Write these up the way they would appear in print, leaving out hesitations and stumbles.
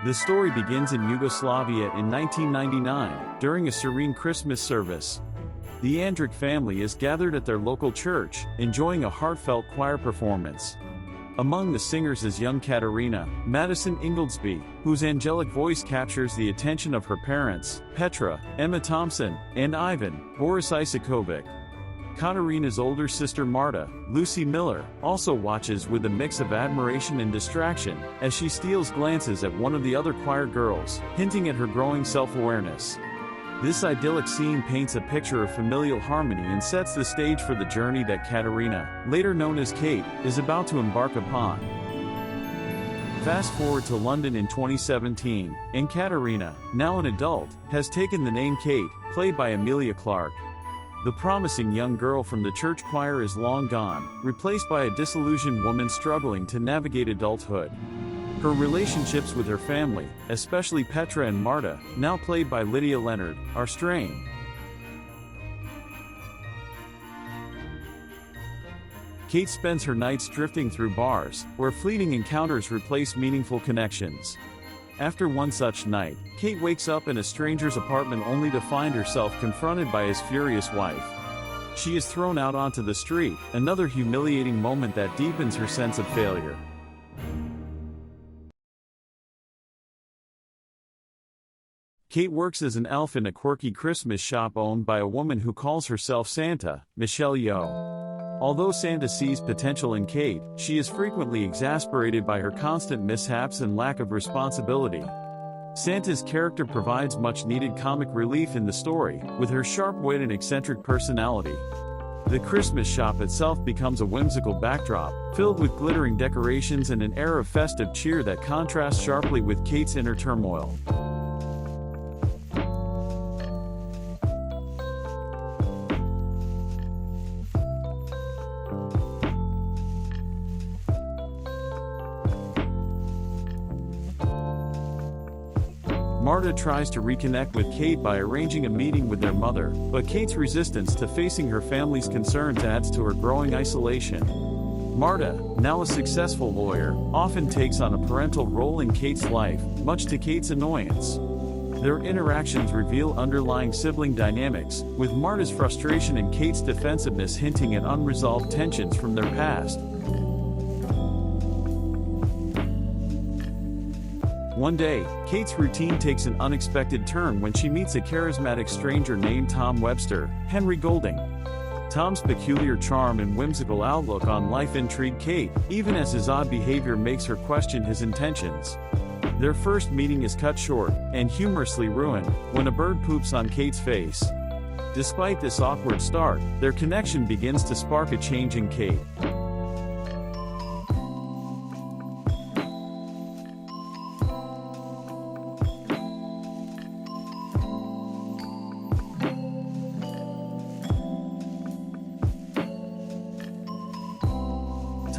The story begins in Yugoslavia in 1999, during a serene Christmas service. The Andrić family is gathered at their local church, enjoying a heartfelt choir performance. Among the singers is young Katarina, Madison Ingoldsby, whose angelic voice captures the attention of her parents, Petra, Emma Thompson, and Ivan, Boris Isakovic. Katarina's older sister Marta, Lucy Miller, also watches with a mix of admiration and distraction, as she steals glances at one of the other choir girls, hinting at her growing self-awareness. This idyllic scene paints a picture of familial harmony and sets the stage for the journey that Katarina, later known as Kate, is about to embark upon. Fast forward to London in 2017, and Katarina, now an adult, has taken the name Kate, played by Emilia Clarke. The promising young girl from the church choir is long gone, replaced by a disillusioned woman struggling to navigate adulthood. Her relationships with her family, especially Petra and Marta, now played by Lydia Leonard, are strained. Kate spends her nights drifting through bars, where fleeting encounters replace meaningful connections. After one such night, Kate wakes up in a stranger's apartment only to find herself confronted by his furious wife. She is thrown out onto the street, another humiliating moment that deepens her sense of failure. Kate works as an elf in a quirky Christmas shop owned by a woman who calls herself Santa, Michelle Yeoh. Although Santa sees potential in Kate, she is frequently exasperated by her constant mishaps and lack of responsibility. Santa's character provides much-needed comic relief in the story, with her sharp wit and eccentric personality. The Christmas shop itself becomes a whimsical backdrop, filled with glittering decorations and an air of festive cheer that contrasts sharply with Kate's inner turmoil. Marta tries to reconnect with Kate by arranging a meeting with their mother, but Kate's resistance to facing her family's concerns adds to her growing isolation. Marta, now a successful lawyer, often takes on a parental role in Kate's life, much to Kate's annoyance. Their interactions reveal underlying sibling dynamics, with Marta's frustration and Kate's defensiveness hinting at unresolved tensions from their past. One day, Kate's routine takes an unexpected turn when she meets a charismatic stranger named Tom Webster, Henry Golding. Tom's peculiar charm and whimsical outlook on life intrigue Kate, even as his odd behavior makes her question his intentions. Their first meeting is cut short, and humorously ruined, when a bird poops on Kate's face. Despite this awkward start, their connection begins to spark a change in Kate.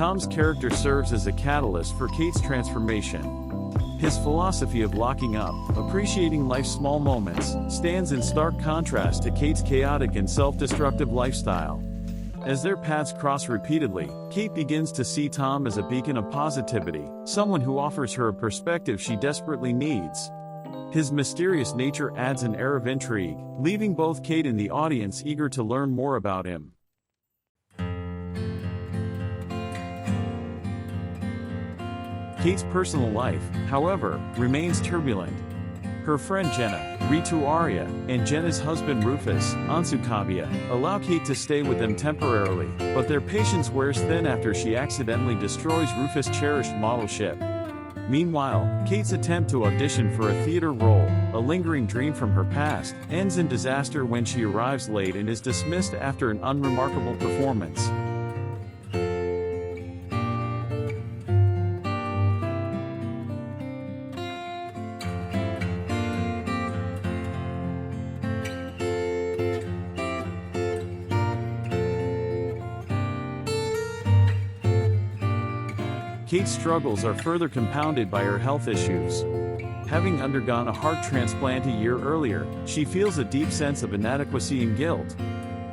Tom's character serves as a catalyst for Kate's transformation. His philosophy of locking up, appreciating life's small moments, stands in stark contrast to Kate's chaotic and self-destructive lifestyle. As their paths cross repeatedly, Kate begins to see Tom as a beacon of positivity, someone who offers her a perspective she desperately needs. His mysterious nature adds an air of intrigue, leaving both Kate and the audience eager to learn more about him. Kate's personal life, however, remains turbulent. Her friend Jenna, Ritu Arya, and Jenna's husband Rufus, Ansukabia, allow Kate to stay with them temporarily, but their patience wears thin after she accidentally destroys Rufus' cherished model ship. Meanwhile, Kate's attempt to audition for a theater role, a lingering dream from her past, ends in disaster when she arrives late and is dismissed after an unremarkable performance. Kate's struggles are further compounded by her health issues. Having undergone a heart transplant a year earlier, she feels a deep sense of inadequacy and guilt.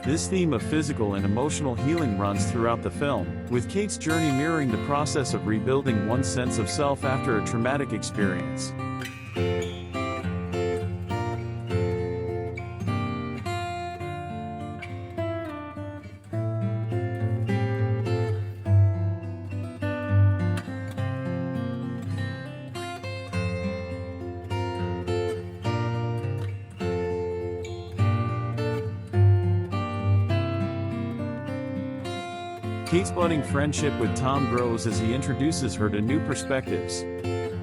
This theme of physical and emotional healing runs throughout the film, with Kate's journey mirroring the process of rebuilding one's sense of self after a traumatic experience. Kate's budding friendship with Tom grows as he introduces her to new perspectives.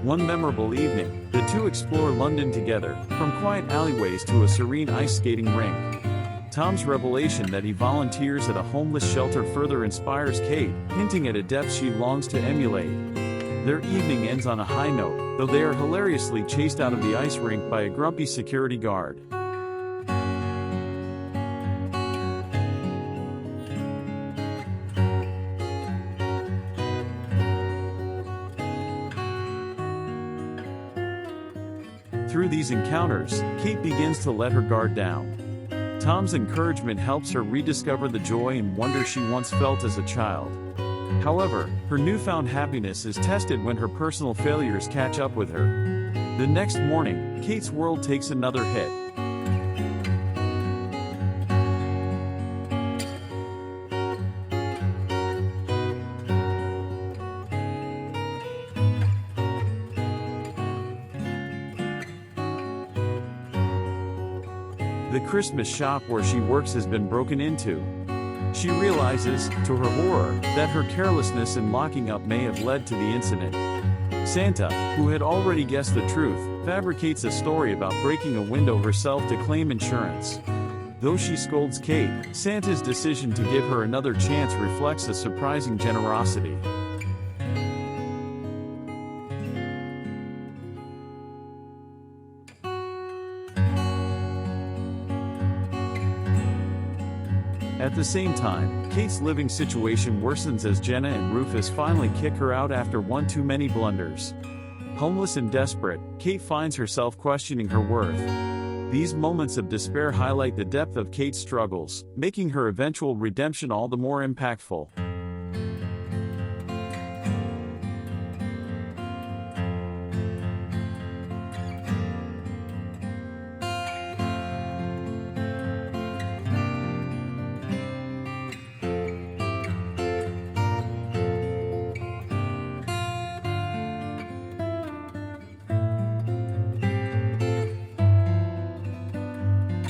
One memorable evening, the two explore London together, from quiet alleyways to a serene ice skating rink. Tom's revelation that he volunteers at a homeless shelter further inspires Kate, hinting at a depth she longs to emulate. Their evening ends on a high note, though they are hilariously chased out of the ice rink by a grumpy security guard. Through these encounters, Kate begins to let her guard down. Tom's encouragement helps her rediscover the joy and wonder she once felt as a child. However, her newfound happiness is tested when her personal failures catch up with her. The next morning, Kate's world takes another hit. The Christmas shop where she works has been broken into. She realizes, to her horror, that her carelessness in locking up may have led to the incident. Santa, who had already guessed the truth, fabricates a story about breaking a window herself to claim insurance. Though she scolds Kate, Santa's decision to give her another chance reflects a surprising generosity. At the same time, Kate's living situation worsens as Jenna and Rufus finally kick her out after one too many blunders. Homeless and desperate, Kate finds herself questioning her worth. These moments of despair highlight the depth of Kate's struggles, making her eventual redemption all the more impactful.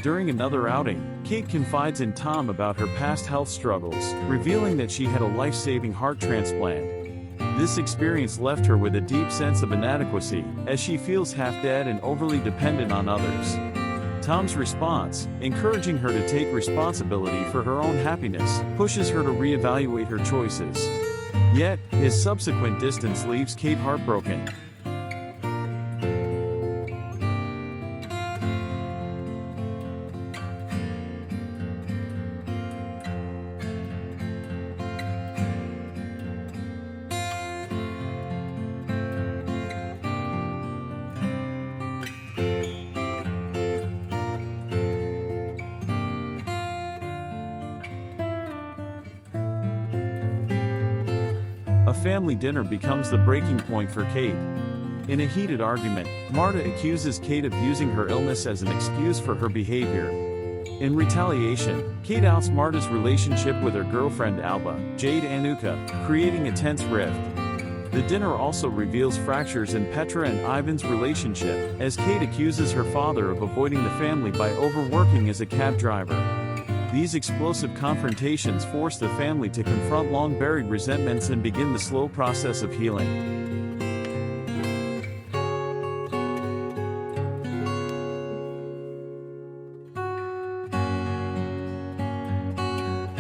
During another outing, Kate confides in Tom about her past health struggles, revealing that she had a life-saving heart transplant. This experience left her with a deep sense of inadequacy, as she feels half-dead and overly dependent on others. Tom's response, encouraging her to take responsibility for her own happiness, pushes her to reevaluate her choices. Yet, his subsequent distance leaves Kate heartbroken. A family dinner becomes the breaking point for Kate. In a heated argument, Marta accuses Kate of using her illness as an excuse for her behavior. In retaliation, Kate outs Marta's relationship with her girlfriend Alba, Jade Anuka, creating a tense rift. The dinner also reveals fractures in Petra and Ivan's relationship, as Kate accuses her father of avoiding the family by overworking as a cab driver. These explosive confrontations force the family to confront long-buried resentments and begin the slow process of healing.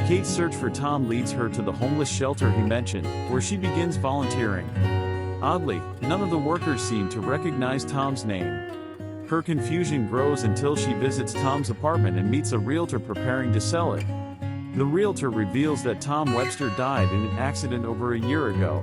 Kate's search for Tom leads her to the homeless shelter he mentioned, where she begins volunteering. Oddly, none of the workers seem to recognize Tom's name. Her confusion grows until she visits Tom's apartment and meets a realtor preparing to sell it. The realtor reveals that Tom Webster died in an accident over a year ago.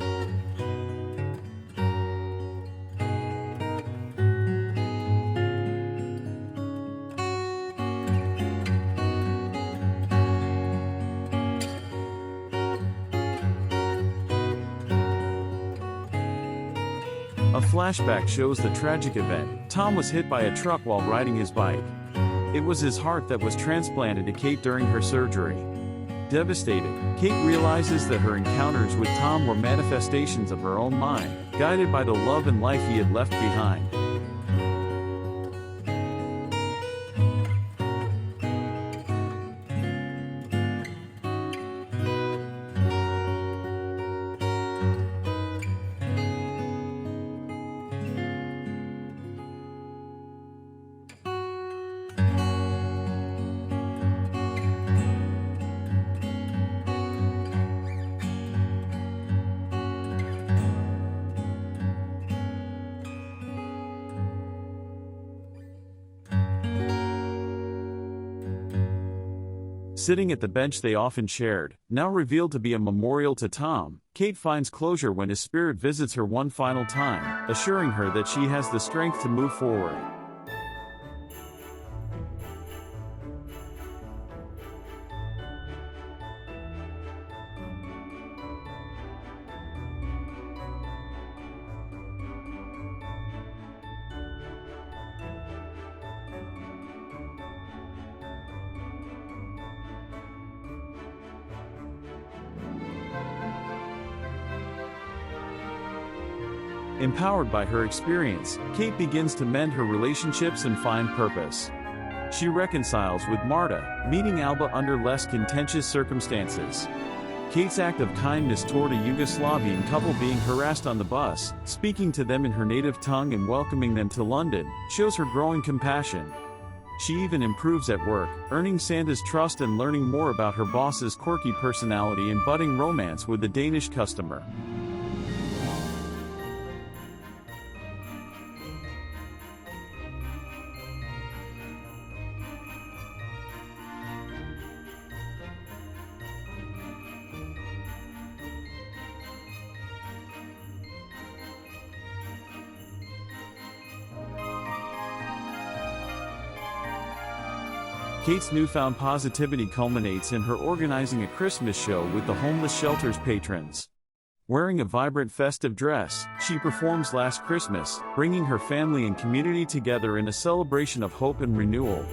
A flashback shows the tragic event. Tom was hit by a truck while riding his bike. It was his heart that was transplanted to Kate during her surgery. Devastated, Kate realizes that her encounters with Tom were manifestations of her own mind, guided by the love and life he had left behind. Sitting at the bench they often shared, now revealed to be a memorial to Tom, Kate finds closure when his spirit visits her one final time, assuring her that she has the strength to move forward. Empowered by her experience, Kate begins to mend her relationships and find purpose. She reconciles with Marta, meeting Alba under less contentious circumstances. Kate's act of kindness toward a Yugoslavian couple being harassed on the bus, speaking to them in her native tongue and welcoming them to London, shows her growing compassion. She even improves at work, earning Santa's trust and learning more about her boss's quirky personality and budding romance with the Danish customer. Kate's newfound positivity culminates in her organizing a Christmas show with the homeless shelter's patrons. Wearing a vibrant festive dress, she performs Last Christmas, bringing her family and community together in a celebration of hope and renewal.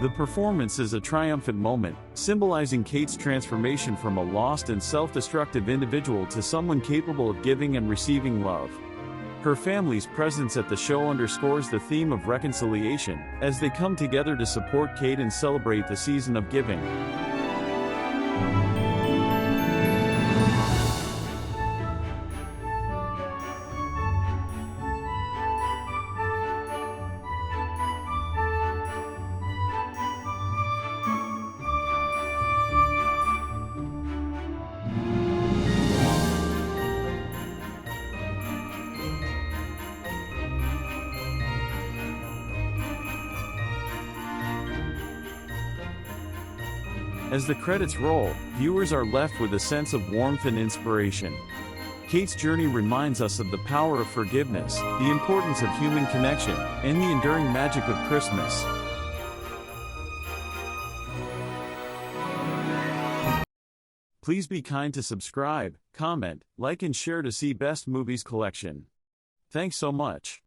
The performance is a triumphant moment, symbolizing Kate's transformation from a lost and self-destructive individual to someone capable of giving and receiving love. Her family's presence at the show underscores the theme of reconciliation, as they come together to support Kate and celebrate the season of giving. As the credits roll, viewers are left with a sense of warmth and inspiration. Kate's journey reminds us of the power of forgiveness, the importance of human connection, and the enduring magic of Christmas. Please be kind to subscribe, comment, like and share to see Best Movies Collection. Thanks so much.